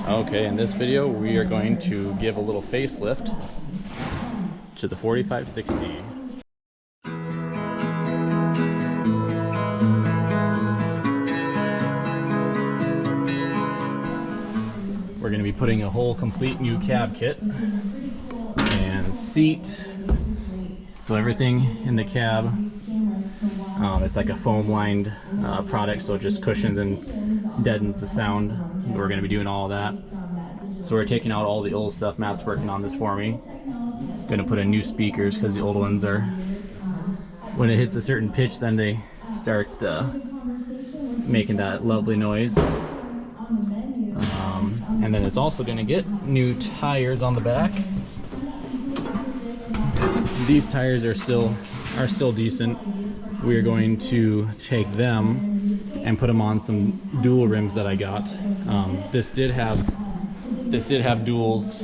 Okay, in this video we are going to give a little facelift to the 4560. We're going to be putting a whole complete new cab kit and seat. So everything in the cab, it's like a foam lined product, so it just cushions and deadens the sound. We're going to be doing all of that. So we're taking out all the old stuff. Matt's working on this for me. Going to put in new speakers because the old ones are, when it hits a certain pitch, then they start making that lovely noise. And then it's also going to get new tires on the back. These tires are still decent. We are going to take them and put them on some dual rims that I got. This did have duals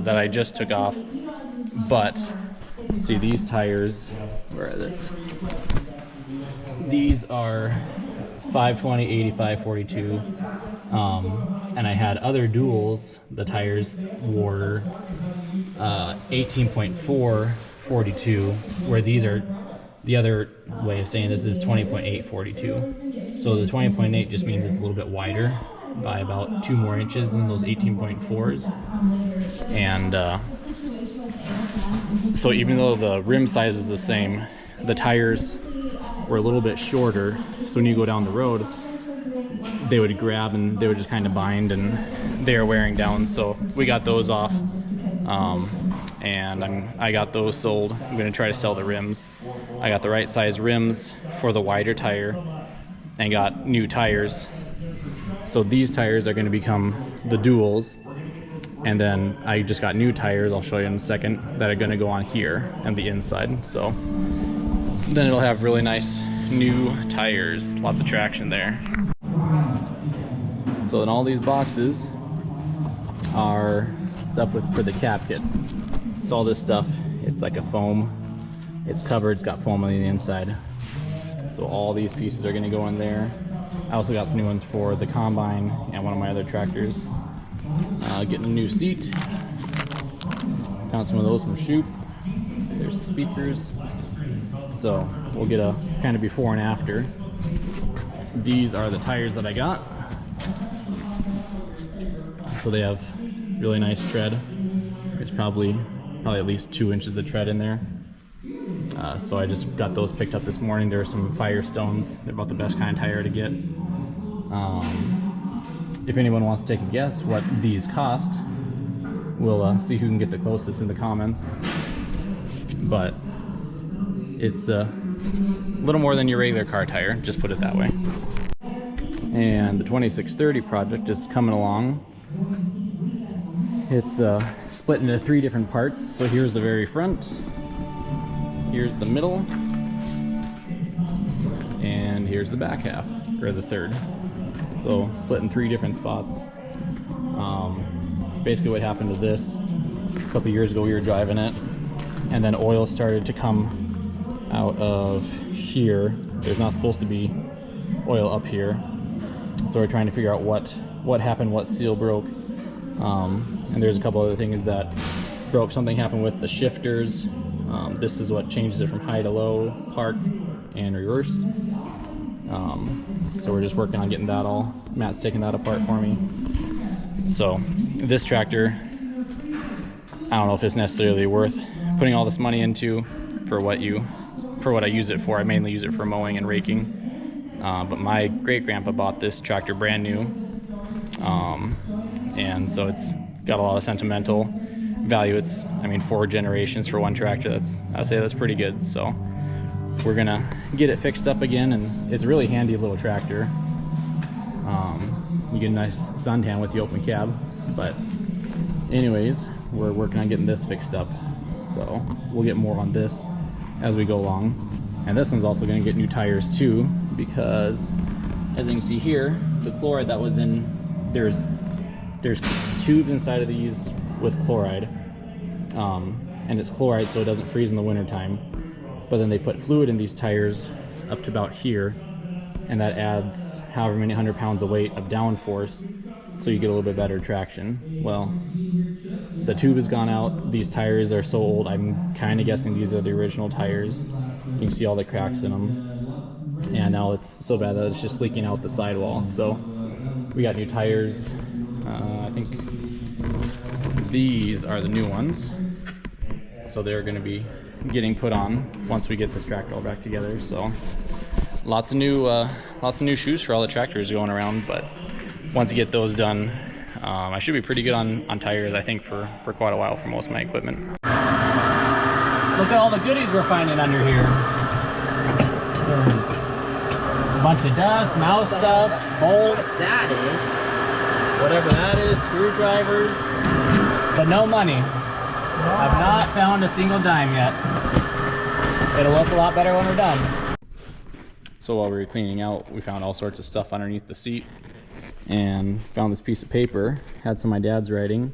that I just took off, but see these tires, where are they? These are 520, 85, 42. And I had other duals. The tires were 18.4 42, where these are, the other way of saying this is 20.8 42. So the 20.8 just means it's a little bit wider by about 2 more inches than those 18.4s. And so even though the rim size is the same, the tires were a little bit shorter, so when you go down the road they would grab and they would just kind of bind, and they are wearing down. So we got those off, and I got those sold. I'm going to try to sell the rims. I got the right size rims for the wider tire and got new tires. So these tires are going to become the duals, and then I just got new tires, I'll show you in a second, that are going to go on here and the inside. So then it'll have really nice new tires, lots of traction there. So in all these boxes are stuff for the cab kit. It's all this stuff. It's like a foam. It's covered. It's got foam on the inside. So all these pieces are going to go in there. I also got some new ones for the combine and one of my other tractors. Getting a new seat. Found some of those from Shoop. There's the speakers. So we'll get a kind of before and after. These are the tires that I got. So they have really nice tread. It's probably at least 2 inches of tread in there. So I just got those picked up this morning. There are some Firestones. They're about the best kind of tire to get. If anyone wants to take a guess what these cost, we'll see who can get the closest in the comments. But it's a little more than your regular car tire, just put it that way. And the 2630 project is coming along. It's split into 3 different parts. So here's the very front, here's the middle, and here's the back half, or the third. So split in 3 different spots. Basically what happened to this, a couple years ago we were driving it, and then oil started to come out of here. There's not supposed to be oil up here. So we're trying to figure out what happened, what seal broke. And there's a couple other things that broke. Something happened with the shifters. This is what changes it from high to low, park, and reverse. So we're just working on getting that all. Matt's taking that apart for me. So this tractor, I don't know if it's necessarily worth putting all this money into for what I use it for. I mainly use it for mowing and raking. But my great-grandpa bought this tractor brand new, and so it's got a lot of sentimental value. It's, I mean, 4 generations for one tractor. I'd say that's pretty good. So we're gonna get it fixed up again, and it's a really handy little tractor. You get a nice suntan with the open cab. But anyways, we're working on getting this fixed up, so we'll get more on this as we go along. And this one's also going to get new tires too, because as you can see here, the chloride that was in, there's tubes inside of these with chloride, and it's chloride so it doesn't freeze in the winter time. But then they put fluid in these tires up to about here, and that adds however many 100 pounds of weight of downforce so you get a little bit better traction. Well, the tube has gone out. These tires are so old, I'm kind of guessing these are the original tires. You can see all the cracks in them, and now it's so bad that it's just leaking out the sidewall. So we got new tires. I think these are the new ones, so they're going to be getting put on once we get this tractor all back together. So lots of new shoes for all the tractors going around, but once you get those done, I should be pretty good on tires, I think, for quite a while for most of my equipment. Look at all the goodies we're finding under here. There's a bunch of dust, mouse stuff, bolts. What that is. Whatever that is, screwdrivers. But no money. I've not found a single dime yet. It'll look a lot better when we're done. So while we were cleaning out, we found all sorts of stuff underneath the seat and found this piece of paper. Had some of my dad's writing.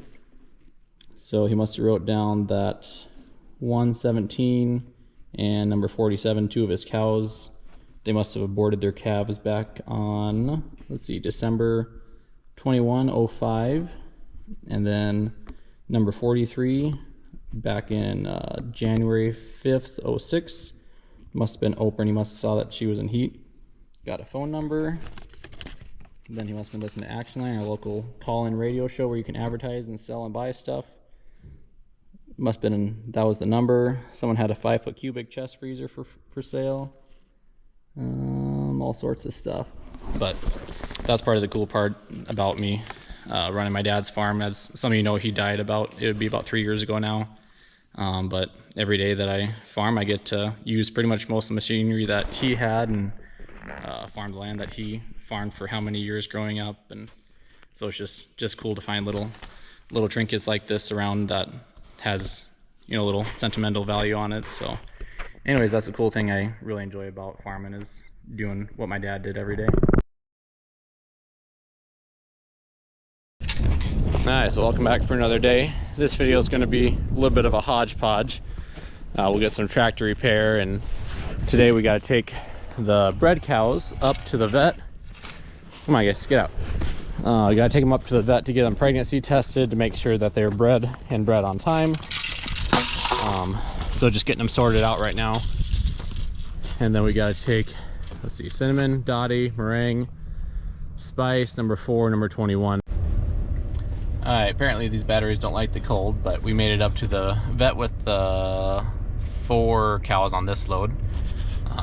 So he must have wrote down that 117 and number 47, two of his cows, they must have aborted their calves back on, let's see, December 21, 05. And then number 43 back in January 5th, 06. Must have been Oprah, and he must have saw that she was in heat. Got a phone number. Then he must have been listening to Action Line, our local call-in radio show where you can advertise and sell and buy stuff. Must have been, that was the number. Someone had a 5-foot cubic chest freezer for sale. All sorts of stuff. But that's part of the cool part about me running my dad's farm. As some of you know, he died it would be about 3 years ago now. But every day that I farm, I get to use pretty much most of the machinery that he had and farm the land that he farmed for how many years growing up. And so it's just cool to find little trinkets like this around that has, you know, a little sentimental value on it. So anyways, that's a cool thing I really enjoy about farming, is doing what my dad did every day. Alright, so welcome back for another day. This video is going to be a little bit of a hodgepodge. We'll get some tractor repair, and today we got to take the bred cows up to the vet. Come on guys, get out. We got to take them up to the vet to get them pregnancy tested to make sure that they're bred on time. So just getting them sorted out right now. And then we got to take, let's see, Cinnamon, Dottie, Meringue, Spice, number 4, number 21. Alright, apparently these batteries don't like the cold, but we made it up to the vet with 4 cows on this load.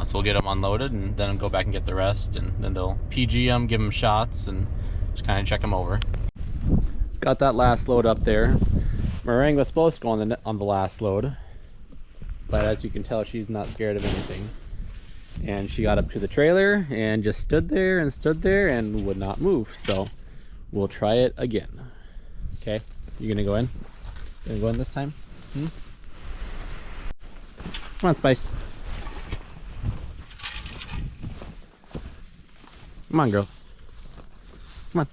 So we'll get them unloaded and then go back and get the rest, and then they'll PG them, give them shots, and just kind of check them over. Got that last load up there. Meringue was supposed to go on the last load, but as you can tell, she's not scared of anything. And she got up to the trailer and just stood there and would not move. So we'll try it again. Okay, you gonna go in? Gonna go in this time? Come on, Spice. Come on, girls. Come on.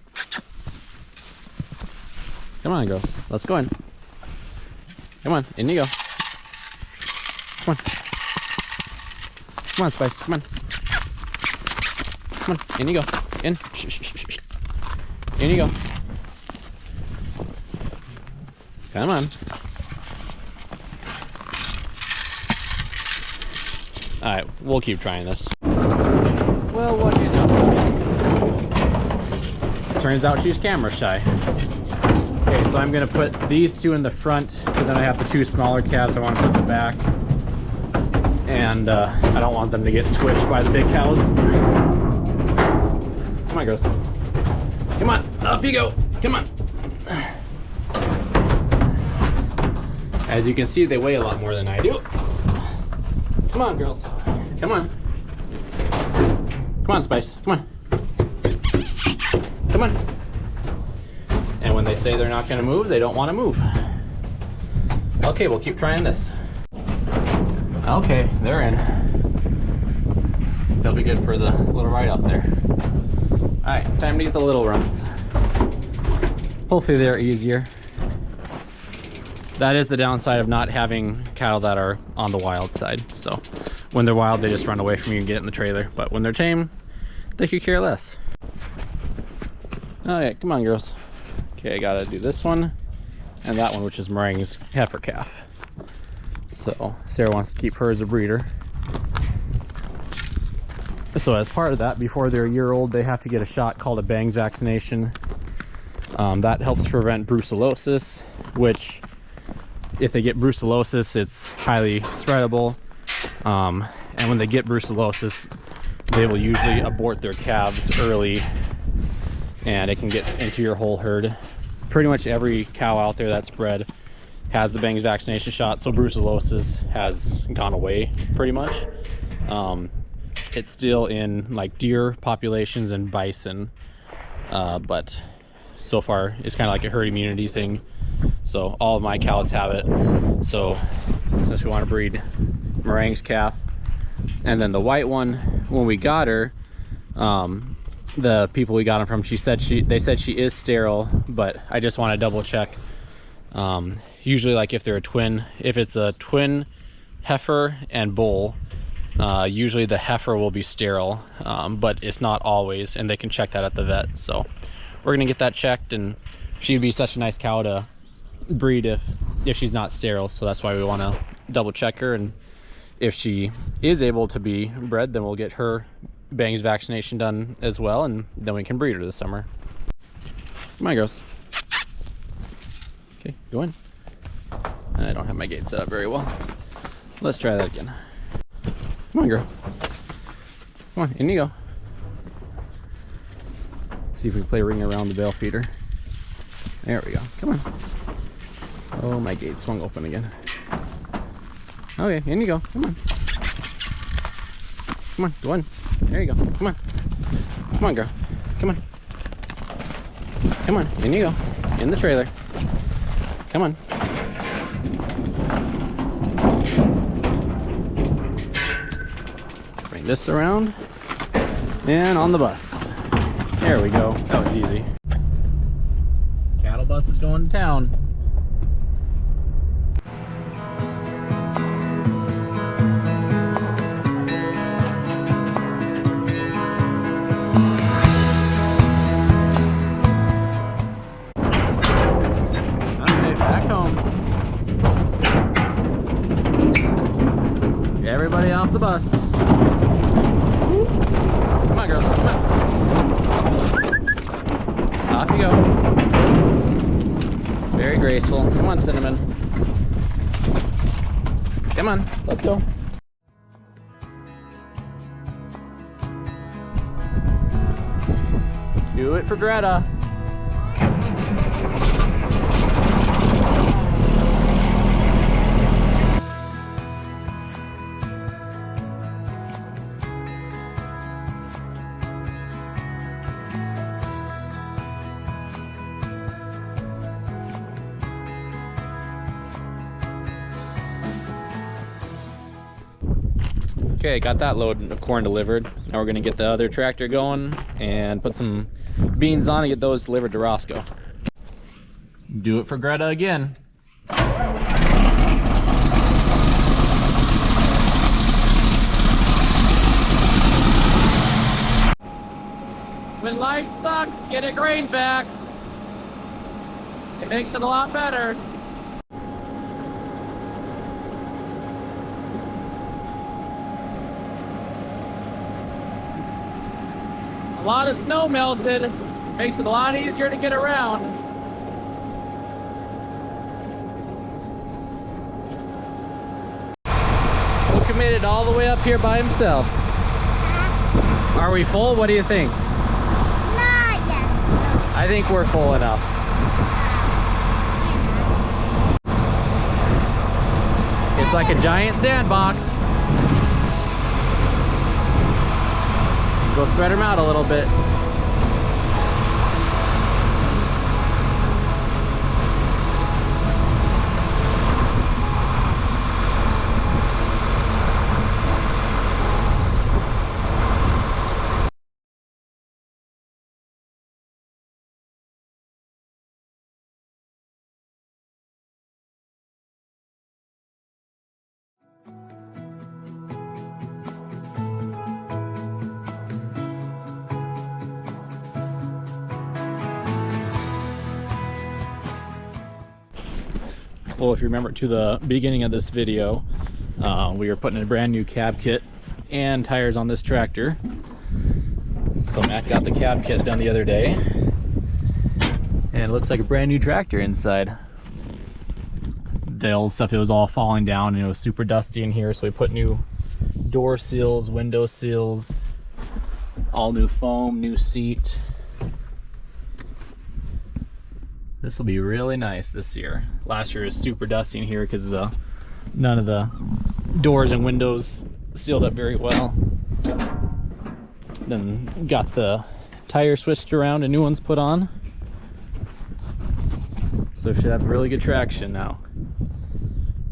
Come on, girls. Let's go in. Come on, in you go. Come on. Come on, Spice. Come on. Come on, in you go. In. Shh, shh, shh, shh. In you go. Come on. Alright, we'll keep trying this. Well, what do you know? Turns out she's camera shy. Okay, so I'm going to put these two in the front, because then I have the 2 smaller calves I want to put in the back. And I don't want them to get squished by the big cows. Come on, girls. Come on, up you go. Come on. As you can see, they weigh a lot more than I do. Come on, girls. Come on. Come on, Spice. Come on. Come on. And when they say they're not going to move, they don't want to move. Okay, we'll keep trying this. Okay, they're in. They'll be good for the little ride up there. Alright, time to get the little runs. Hopefully they're easier. That is the downside of not having cattle that are on the wild side. So when they're wild, they just run away from you and get in the trailer. But when they're tame, they could care less. Okay, come on, girls. Okay, I gotta do this one and that one, which is Meringue's heifer calf. So Sarah wants to keep her as a breeder. So as part of that, before they're a year old, they have to get a shot called a bangs vaccination. That helps prevent brucellosis, which if they get brucellosis, it's highly spreadable. And when they get brucellosis, they will usually abort their calves early, and it can get into your whole herd. Pretty much every cow out there that's bred has the bangs vaccination shot, so brucellosis has gone away pretty much. It's still in like deer populations and bison, but so far it's kind of like a herd immunity thing. So all of my cows have it. So since we want to breed Meringue's calf, and then the white one, when we got her, the people we got them from, they said she is sterile, but I just want to double check. Usually, like if they're a twin, if it's a twin heifer and bull, usually the heifer will be sterile, but it's not always, and they can check that at the vet. So we're gonna get that checked, and she'd be such a nice cow to breed if she's not sterile. So that's why we want to double check her, and if she is able to be bred, then we'll get her bangs vaccination done as well, and then we can breed her this summer. Come on, girls. Okay, go in. I don't have my gate set up very well. Let's try that again. Come on, girl. Come on, in you go. See if we can play ring around the bale feeder. There we go. Come on. Oh, my gate swung open again. Okay, in you go. Come on. Come on, go in. There you go. Come on. Come on, girl. Come on. Come on, in you go. In the trailer. Come on. Bring this around. And on the bus. There we go. That was easy. Cattle bus is going to town. Everybody off the bus. Come on, girls, come on. Off you go. Very graceful. Come on, Cinnamon. Come on, let's go. Do it for Greta. Okay, got that load of corn delivered. Now we're gonna get the other tractor going and put some beans on and get those delivered to Roscoe. Do it for Greta again. When life sucks, get a grain back. It makes it a lot better. A lot of snow melted, makes it a lot easier to get around. Will committed all the way up here by himself. Are we full? What do you think? Not yet. I think we're full enough. It's like a giant sandbox. Go spread them out a little bit. Well, if you remember to the beginning of this video, we were putting a brand new cab kit and tires on this tractor. So Matt got the cab kit done the other day, and it looks like a brand new tractor inside. The old stuff, it was all falling down and it was super dusty in here, so we put new door seals, window seals, all new foam, new seat. This will be really nice this year. Last year was super dusty in here because none of the doors and windows sealed up very well. Then got the tire switched around and new ones put on. So should have really good traction now.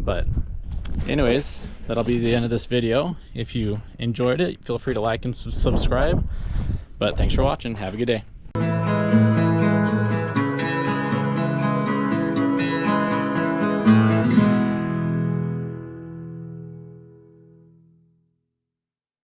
But anyways, that'll be the end of this video. If you enjoyed it, feel free to like and subscribe. But thanks for watching. Have a good day.